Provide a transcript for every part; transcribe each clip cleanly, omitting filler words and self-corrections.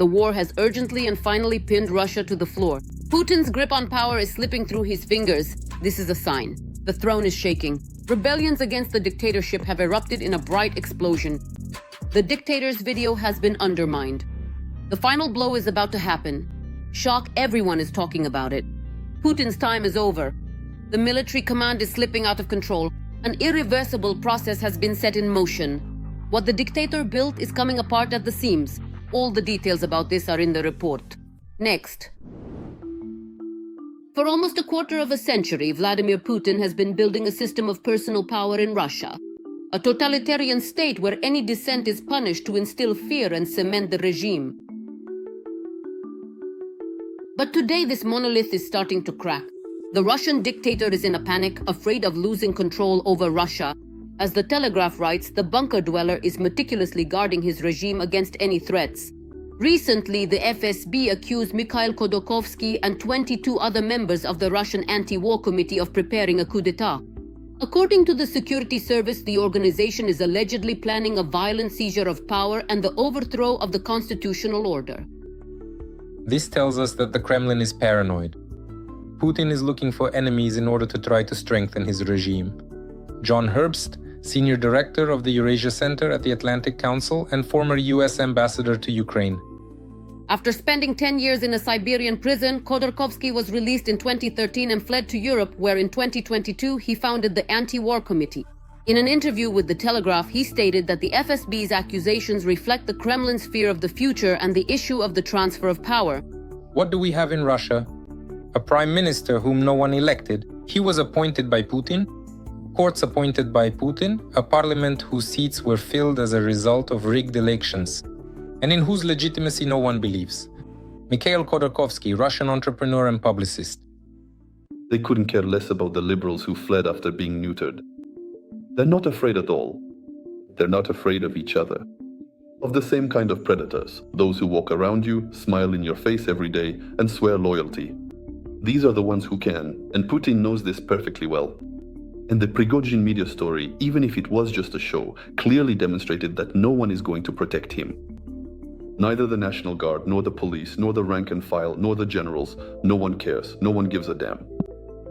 The war has urgently and finally pinned Russia to the floor. Putin's grip on power is slipping through his fingers. This is a sign. The throne is shaking. Rebellions against the dictatorship have erupted in a bright explosion. The dictator's video has been undermined. The final blow is about to happen. Shock, everyone is talking about it. Putin's time is over. The military command is slipping out of control. An irreversible process has been set in motion. What the dictator built is coming apart at the seams. All the details about this are in the report. Next. For almost a quarter of a century, Vladimir Putin has been building a system of personal power in Russia. A totalitarian state where any dissent is punished to instill fear and cement the regime. But today this monolith is starting to crack. The Russian dictator is in a panic, afraid of losing control over Russia. As the Telegraph writes, the bunker dweller is meticulously guarding his regime against any threats. Recently, the FSB accused Mikhail Khodorkovsky and 22 other members of the Russian anti-war committee of preparing a coup d'etat. According to the security service, the organization is allegedly planning a violent seizure of power and the overthrow of the constitutional order. This tells us that the Kremlin is paranoid. Putin is looking for enemies in order to try to strengthen his regime. John Herbst, Senior Director of the Eurasia Center at the Atlantic Council and former US Ambassador to Ukraine. After spending 10 years in a Siberian prison, Khodorkovsky was released in 2013 and fled to Europe, where in 2022 he founded the Anti-War Committee. In an interview with The Telegraph, he stated that the FSB's accusations reflect the Kremlin's fear of the future and the issue of the transfer of power. What do we have in Russia? A prime minister whom no one elected. He was appointed by Putin. Courts appointed by Putin. A parliament whose seats were filled as a result of rigged elections, and in whose legitimacy no one believes. Mikhail Khodorkovsky, Russian entrepreneur and publicist. They couldn't care less about the liberals who fled after being neutered. They're not afraid at all. They're not afraid of each other. Of the same kind of predators, those who walk around you, smile in your face every day, and swear loyalty. These are the ones who can, and Putin knows this perfectly well. And the Prigozhin media story, even if it was just a show, clearly demonstrated that no one is going to protect him. Neither the National Guard, nor the police, nor the rank and file, nor the generals. No one cares. No one gives a damn.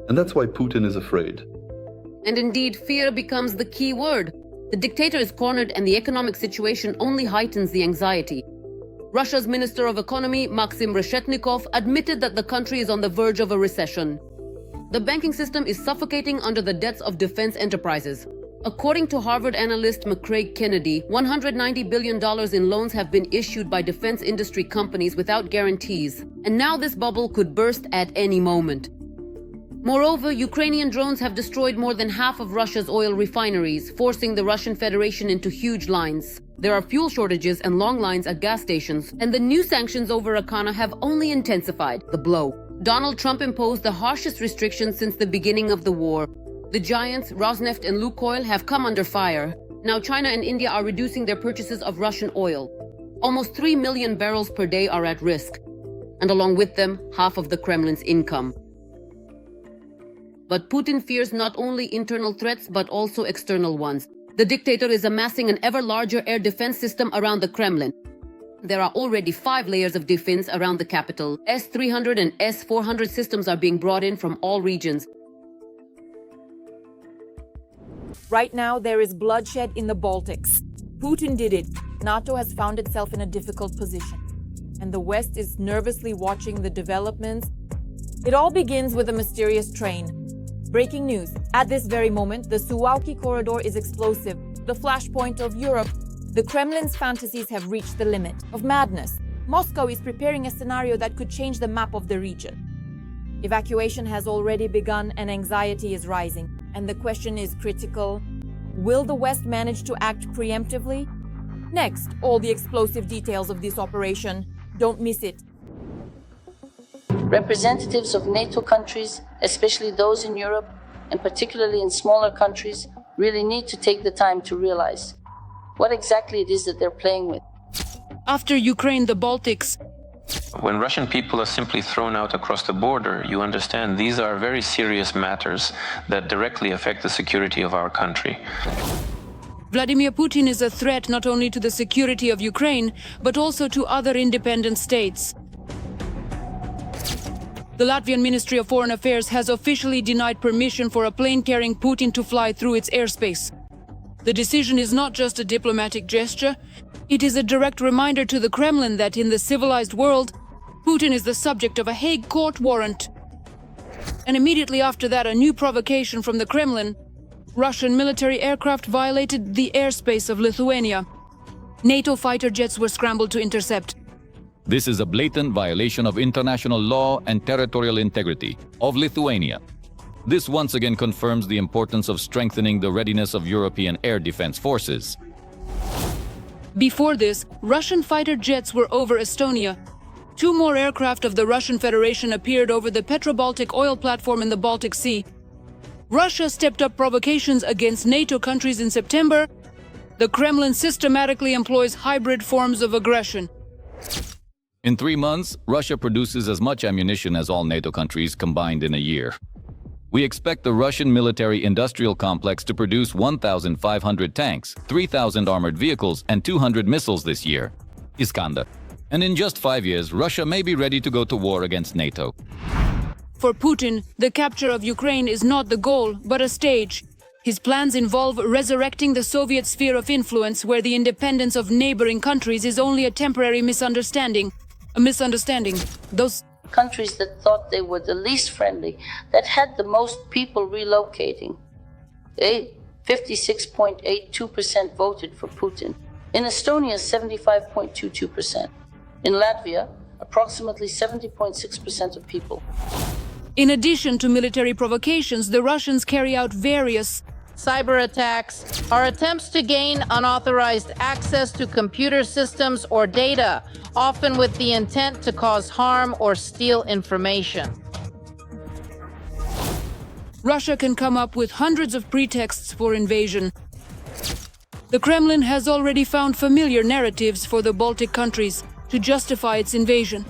And that's why Putin is afraid. And indeed, fear becomes the key word. The dictator is cornered and the economic situation only heightens the anxiety. Russia's Minister of Economy, Maxim Reshetnikov, admitted that the country is on the verge of a recession. The banking system is suffocating under the debts of defense enterprises. According to Harvard analyst McCraig Kennedy, $190 billion in loans have been issued by defense industry companies without guarantees, and now this bubble could burst at any moment. Moreover, Ukrainian drones have destroyed more than half of Russia's oil refineries, forcing the Russian Federation into huge lines. There are fuel shortages and long lines at gas stations, and the new sanctions over Akana have only intensified the blow. Donald Trump imposed the harshest restrictions since the beginning of the war. The giants, Rosneft and Lukoil, have come under fire. Now China and India are reducing their purchases of Russian oil. Almost 3 million barrels per day are at risk, and along with them, half of the Kremlin's income. But Putin fears not only internal threats, but also external ones. The dictator is amassing an ever larger air defense system around the Kremlin. There are already 5 layers of defense around the capital. S-300 and S-400 systems are being brought in from all regions. Right now, there is bloodshed in the Baltics. Putin did it. NATO has found itself in a difficult position, and the West is nervously watching the developments. It all begins with a mysterious train. Breaking news. At this very moment, the Suwalki corridor is explosive, the flashpoint of Europe. The Kremlin's fantasies have reached the limit of madness. Moscow is preparing a scenario that could change the map of the region. Evacuation has already begun and anxiety is rising. And the question is critical. Will the West manage to act preemptively? Next, all the explosive details of this operation. Don't miss it. Representatives of NATO countries, especially those in Europe, and particularly in smaller countries, really need to take the time to realize what exactly it is that they're playing with. After Ukraine, the Baltics. When Russian people are simply thrown out across the border, you understand these are very serious matters that directly affect the security of our country. Vladimir Putin is a threat not only to the security of Ukraine, but also to other independent states. The Latvian Ministry of Foreign Affairs has officially denied permission for a plane carrying Putin to fly through its airspace. The decision is not just a diplomatic gesture, it is a direct reminder to the Kremlin that in the civilized world, Putin is the subject of a Hague court warrant. And immediately after that, a new provocation from the Kremlin. Russian military aircraft violated the airspace of Lithuania. NATO fighter jets were scrambled to intercept. This is a blatant violation of international law and territorial integrity of Lithuania. This once again confirms the importance of strengthening the readiness of European air defense forces. Before this, Russian fighter jets were over Estonia. 2 more aircraft of the Russian Federation appeared over the Baltic oil platform in the Baltic Sea. Russia stepped up provocations against NATO countries in September. The Kremlin systematically employs hybrid forms of aggression. In 3 months, Russia produces as much ammunition as all NATO countries combined in a year. We expect the Russian military-industrial complex to produce 1,500 tanks, 3,000 armored vehicles, and 200 missiles this year. Iskander. And in just 5 years, Russia may be ready to go to war against NATO. For Putin, the capture of Ukraine is not the goal, but a stage. His plans involve resurrecting the Soviet sphere of influence, where the independence of neighboring countries is only a temporary misunderstanding. A misunderstanding. Those countries that thought they were the least friendly, that had the most people relocating. 56.82% voted for Putin. In Estonia, 75.22%. In Latvia, approximately 70.6% of people. In addition to military provocations, the Russians carry out various cyber attacks are attempts to gain unauthorized access to computer systems or data, often with the intent to cause harm or steal information. Russia can come up with hundreds of pretexts for invasion. The Kremlin has already found familiar narratives for the Baltic countries to justify its invasion.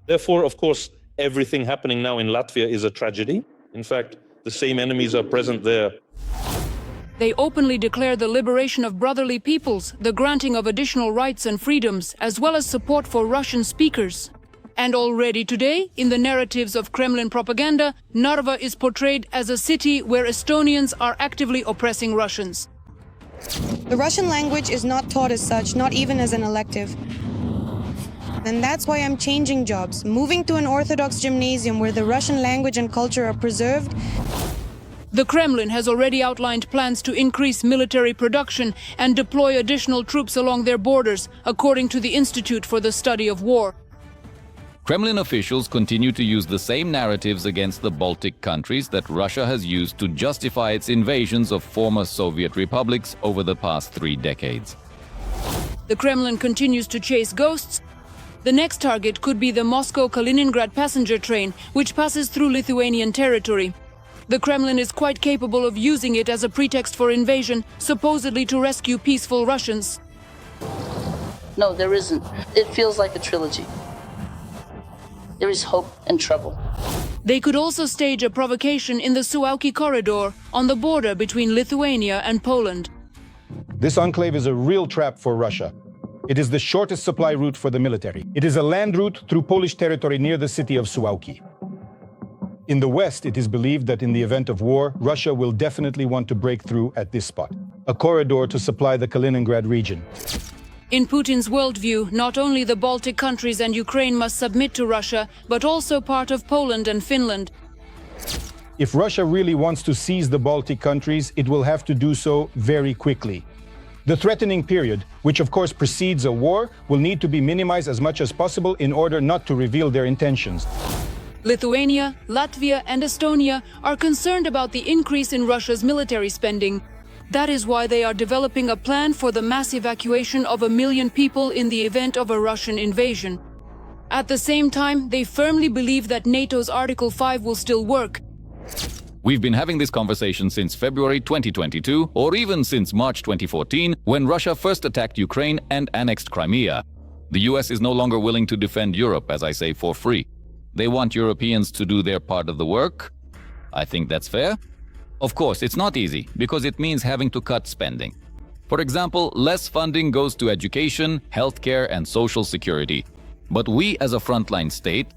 Therefore, of course, everything happening now in Latvia is a tragedy. In fact, the same enemies are present there. They openly declare the liberation of brotherly peoples, the granting of additional rights and freedoms, as well as support for Russian speakers. And already today, in the narratives of Kremlin propaganda, Narva is portrayed as a city where Estonians are actively oppressing Russians. The Russian language is not taught as such, not even as an elective. And that's why I'm changing jobs, moving to an Orthodox gymnasium where the Russian language and culture are preserved. The Kremlin has already outlined plans to increase military production and deploy additional troops along their borders, according to the Institute for the Study of War. Kremlin officials continue to use the same narratives against the Baltic countries that Russia has used to justify its invasions of former Soviet republics over the past 3 decades. The Kremlin continues to chase ghosts. The next target could be the Moscow-Kaliningrad passenger train, which passes through Lithuanian territory. The Kremlin is quite capable of using it as a pretext for invasion, supposedly to rescue peaceful Russians. No, there isn't. It feels like a trilogy. There is hope and trouble. They could also stage a provocation in the Suwałki corridor on the border between Lithuania and Poland. This enclave is a real trap for Russia. It is the shortest supply route for the military. It is a land route through Polish territory near the city of Suwałki. In the West, it is believed that in the event of war, Russia will definitely want to break through at this spot, a corridor to supply the Kaliningrad region. In Putin's worldview, not only the Baltic countries and Ukraine must submit to Russia, but also part of Poland and Finland. If Russia really wants to seize the Baltic countries, it will have to do so very quickly. The threatening period, which of course precedes a war, will need to be minimized as much as possible in order not to reveal their intentions. Lithuania, Latvia, and Estonia are concerned about the increase in Russia's military spending. That is why they are developing a plan for the mass evacuation of 1 million people in the event of a Russian invasion. At the same time, they firmly believe that NATO's Article 5 will still work. We've been having this conversation since February 2022, or even since March 2014, when Russia first attacked Ukraine and annexed Crimea. The US is no longer willing to defend Europe, as I say, for free. They want Europeans to do their part of the work. I think that's fair. Of course, it's not easy, because it means having to cut spending. For example, less funding goes to education, healthcare, and social security. But we, as a frontline state,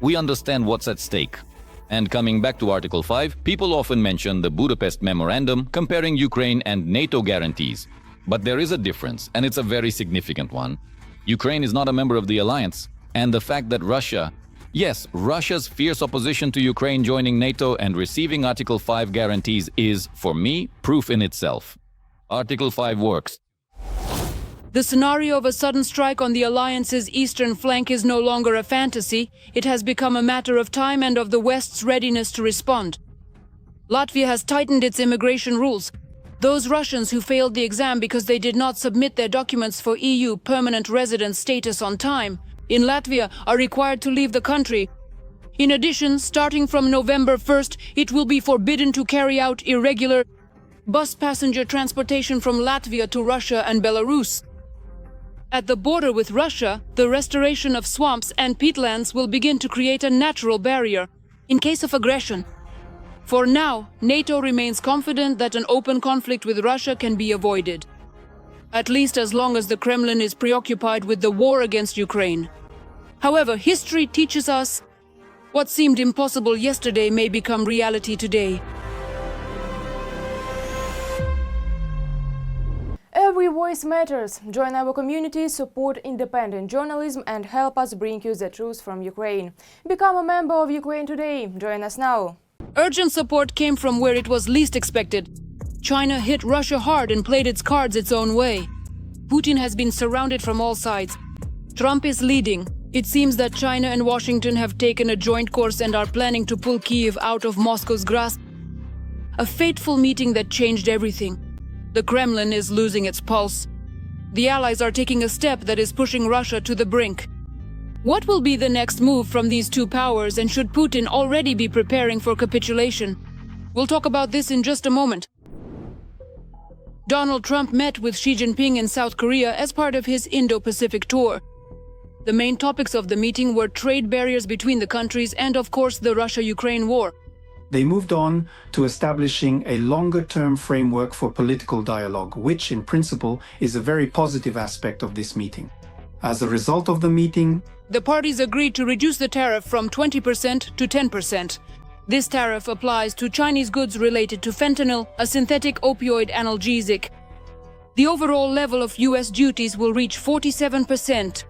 we understand what's at stake. And coming back to Article 5, people often mention the Budapest Memorandum comparing Ukraine and NATO guarantees. But there is a difference, and it's a very significant one. Ukraine is not a member of the alliance, and the fact that Russia's fierce opposition to Ukraine joining NATO and receiving Article 5 guarantees is, for me, proof in itself. Article 5 works. The scenario of a sudden strike on the alliance's eastern flank is no longer a fantasy. It has become a matter of time and of the West's readiness to respond. Latvia has tightened its immigration rules. Those Russians who failed the exam because they did not submit their documents for EU permanent resident status on time in Latvia are required to leave the country. In addition, starting from November 1st, it will be forbidden to carry out irregular bus passenger transportation from Latvia to Russia and Belarus. At the border with Russia, the restoration of swamps and peatlands will begin to create a natural barrier in case of aggression. For now, NATO remains confident that an open conflict with Russia can be avoided, at least as long as the Kremlin is preoccupied with the war against Ukraine. However, history teaches us what seemed impossible yesterday may become reality today. Every voice matters. Join our community, support independent journalism and help us bring you the truth from Ukraine. Become a member of Ukraine Today. Join us now. Urgent support came from where it was least expected. China hit Russia hard and played its cards its own way. Putin has been surrounded from all sides. Trump is leading. It seems that China and Washington have taken a joint course and are planning to pull Kyiv out of Moscow's grasp. A fateful meeting that changed everything. The Kremlin is losing its pulse. The Allies are taking a step that is pushing Russia to the brink. What will be the next move from these two powers, and should Putin already be preparing for capitulation? We'll talk about this in just a moment. Donald Trump met with Xi Jinping in South Korea as part of his Indo-Pacific tour. The main topics of the meeting were trade barriers between the countries and, of course, the Russia-Ukraine war. They moved on to establishing a longer-term framework for political dialogue, which, in principle, is a very positive aspect of this meeting. As a result of the meeting, the parties agreed to reduce the tariff from 20% to 10%. This tariff applies to Chinese goods related to fentanyl, a synthetic opioid analgesic. The overall level of US duties will reach 47%.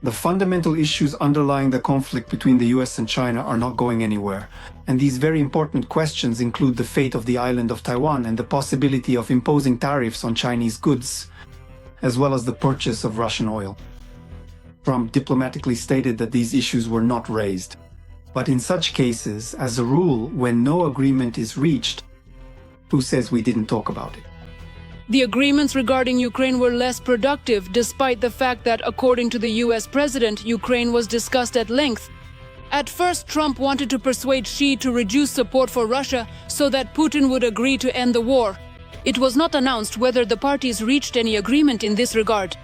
The fundamental issues underlying the conflict between the US and China are not going anywhere. And these very important questions include the fate of the island of Taiwan and the possibility of imposing tariffs on Chinese goods, as well as the purchase of Russian oil. Trump diplomatically stated that these issues were not raised. But in such cases, as a rule, when no agreement is reached, who says we didn't talk about it? The agreements regarding Ukraine were less productive, despite the fact that, according to the US president, Ukraine was discussed at length. At first, Trump wanted to persuade Xi to reduce support for Russia so that Putin would agree to end the war. It was not announced whether the parties reached any agreement in this regard.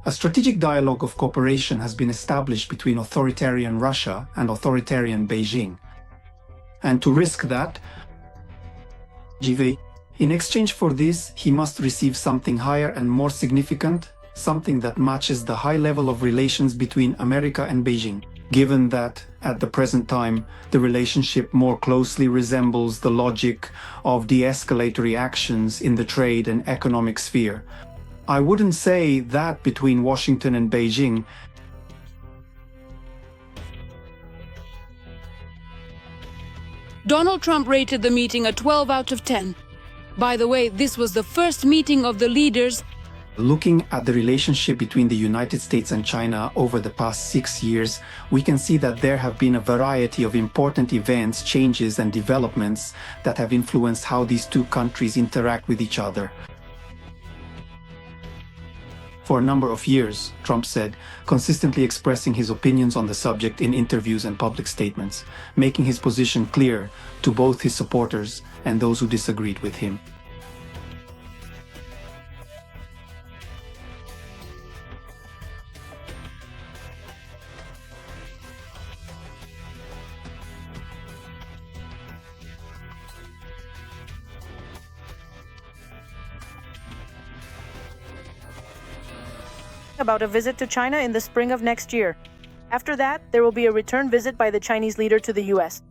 A strategic dialogue of cooperation has been established between authoritarian Russia and authoritarian Beijing. And to risk that, in exchange for this, he must receive something higher and more significant, something that matches the high level of relations between America and Beijing, given that, at the present time, the relationship more closely resembles the logic of de-escalatory actions in the trade and economic sphere. I wouldn't say that between Washington and Beijing. Donald Trump rated the meeting a 12 out of 10. By the way, this was the first meeting of the leaders. Looking at the relationship between the United States and China over the past 6 years, we can see that there have been a variety of important events, changes, and developments that have influenced how these two countries interact with each other. for a number of years, Trump said, consistently expressing his opinions on the subject in interviews and public statements, making his position clear to both his supporters and those who disagreed with him. About a visit to China in the spring of next year. After that, there will be a return visit by the Chinese leader to the U.S.